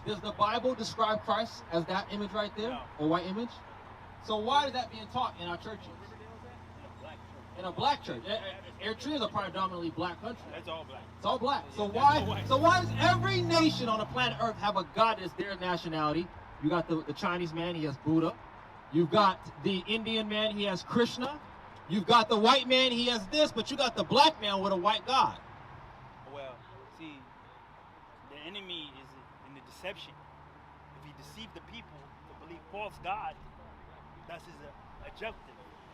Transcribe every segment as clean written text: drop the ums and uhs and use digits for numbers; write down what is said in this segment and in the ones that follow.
Does the Bible describe Christ as that image right there, No. or white image? So why is that being taught in our churches? In a black church. Eritrea is a predominantly black country. That's all black. It's all black. So That's why? all white. So why does every nation on the planet Earth have a god that's their nationality? You got the Chinese man, he has Buddha. You've got the Indian man, he has Krishna. You've got the white man, he has this, but you got the black man with a white god. Well, see, the enemy is in the deception. If he deceived the people to believe false God, that's his objective.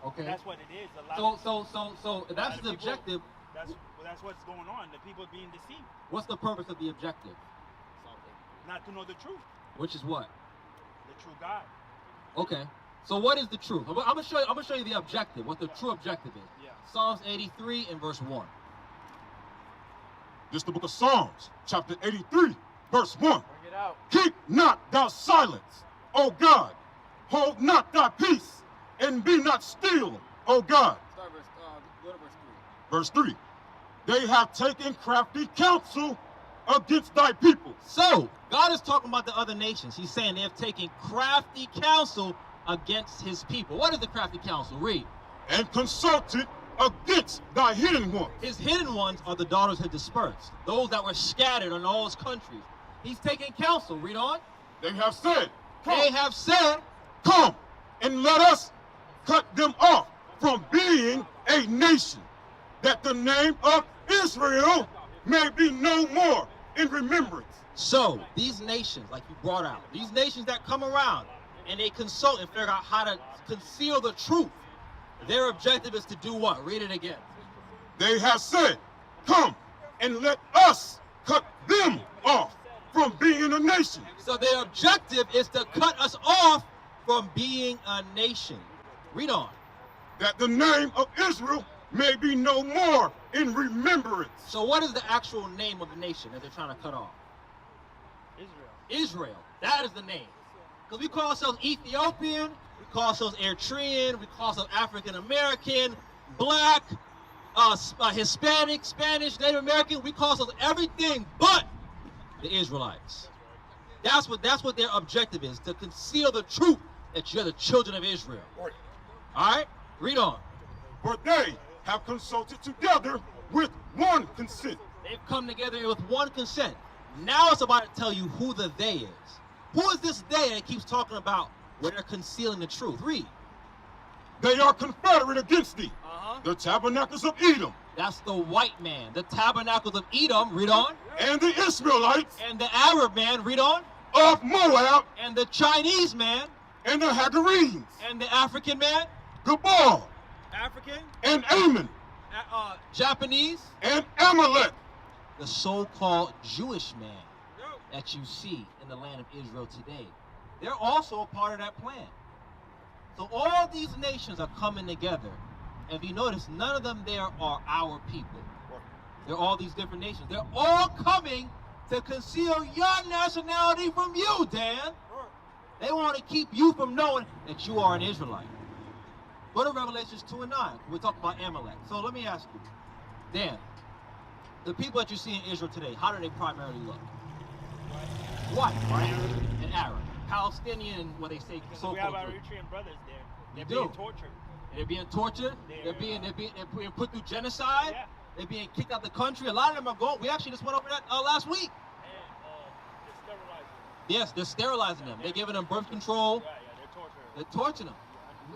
Okay. That's what it is. A lot So if that's of the people- objective. That's what's going on. The people are being deceived. What's the purpose of the objective? Not to know the truth. Which is what? The true God. Okay. So what is the truth? I'm gonna show you the objective. What the true objective is. Yeah. Psalms 83 and verse 1. This is the book of Psalms, chapter 83, verse 1. Bring it out. Keep not thou silence, O God. Hold not thy peace, and be not still, O God. Start go to verse Verse 3. They have taken crafty counsel against thy people. 3. So God is talking about the other nations. He's saying they have taken crafty counsel against his people. What is the crafty counsel? Read. And consulted against thy hidden ones. His hidden ones are the daughters had dispersed, those that were scattered in all his countries. He's taking counsel. Read on. They have said, They have said, come and let us cut them off from being a nation, that the name of Israel may be no more in remembrance. so these nations, like you brought out, these nations that come around and they consult and figure out how to conceal the truth, their objective is to do what? Read it again. They have said, come and let us cut them off from being a nation. So their objective is to cut us off from being a nation. Read on. That the name of Israel may be no more in remembrance. So what is the actual name of the nation that they're trying to cut off? Israel. Israel. That is the name. Because we call ourselves Ethiopian, we call ourselves Eritrean, we call ourselves African American, Black, Hispanic, Spanish, Native American. We call ourselves everything but the Israelites. That's what their objective is, to conceal the truth that you're the children of Israel. All right? Read on. For they have consulted together with one consent. They've come together with one consent. Now it's about to tell you who the they is. Who is this they that keeps talking about where they're concealing the truth? Read. They are confederate against thee. Uh-huh. The tabernacles of Edom That's the white man. The tabernacles of Edom, read on. and the Israelites And the Arab man, read on. of Moab And the Chinese man. and the Hagarenes, And the African man. Gabal African. and Ammon Japanese. and Amalek. The so-called Jewish man that you see in the land of Israel today. They're also a part of that plan. So all these nations are coming together. If you notice, none of them there are our people. They're all these different nations. They're all coming to conceal your nationality from you, Dan. They want to keep you from knowing that you are an Israelite. Go to Revelations 2 and 9. We're talking about Amalek. So let me ask you, Dan, the people that you see in Israel today, how do they primarily look? White, right? And Arab. Palestinian, what they say, So we have so-called our Jews. Eritrean brothers there. They're You being do. tortured. They're being tortured. They're being put through genocide. Yeah. They're being kicked out the country. A lot of them are going. We actually just went over that last week. And they're sterilizing. Yes, they're sterilizing them. They're giving them birth control. Yeah, they're torturing. They're torturing them.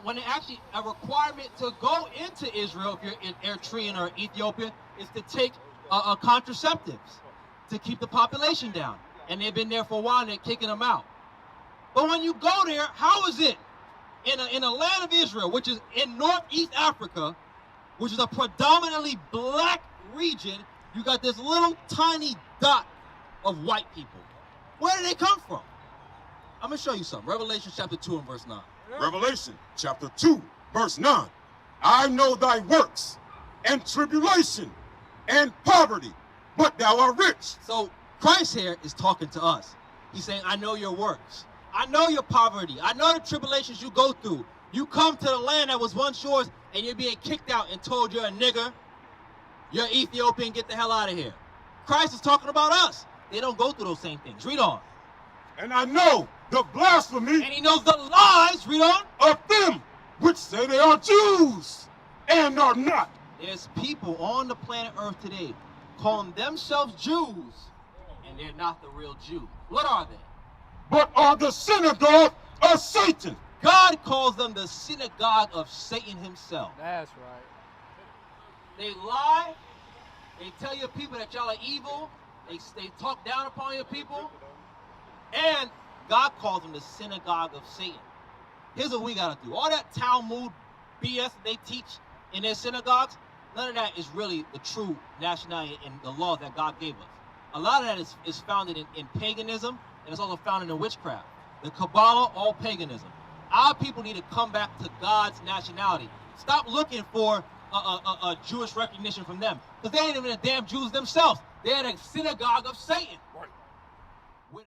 When they actually a requirement to go into Israel, if you're in Eritrea or Ethiopia, is to take contraceptives to keep the population down. And they've been there for a while and they're kicking them out. But when you go there, how is it in a land of Israel, which is in Northeast Africa, which is a predominantly black region, you got this little tiny dot of white people? Where do they come from? I'm going to show you something. Revelation chapter 2 and verse 9. Revelation chapter 2, verse 9. I know thy works, and tribulation, and poverty, but thou art rich. So Christ here is talking to us. He's saying, I know your works. I know your poverty. I know the tribulations you go through. You come to the land that was once yours, and you're being kicked out and told you're a nigger, you're Ethiopian, get the hell out of here. Christ is talking about us. They don't go through those same things. Read on. And I know the blasphemy And he knows the lies, read on, of them which say they are Jews and are not. There's people on the planet Earth today calling themselves Jews, and they're not the real Jews. What are they? But are the synagogue of Satan. God calls them the synagogue of Satan himself. That's right. They lie. They tell your people that y'all are evil. They talk down upon your people. And God calls them the synagogue of Satan. Here's what we got to do. All that Talmud BS that they teach in their synagogues, none of that is really the true nationality and the laws that God gave us. A lot of that is founded in paganism, and it's also founded in witchcraft. The Kabbalah, all paganism. Our people need to come back to God's nationality. Stop looking for a Jewish recognition from them, because they ain't even the damn Jews themselves. They're the synagogue of Satan.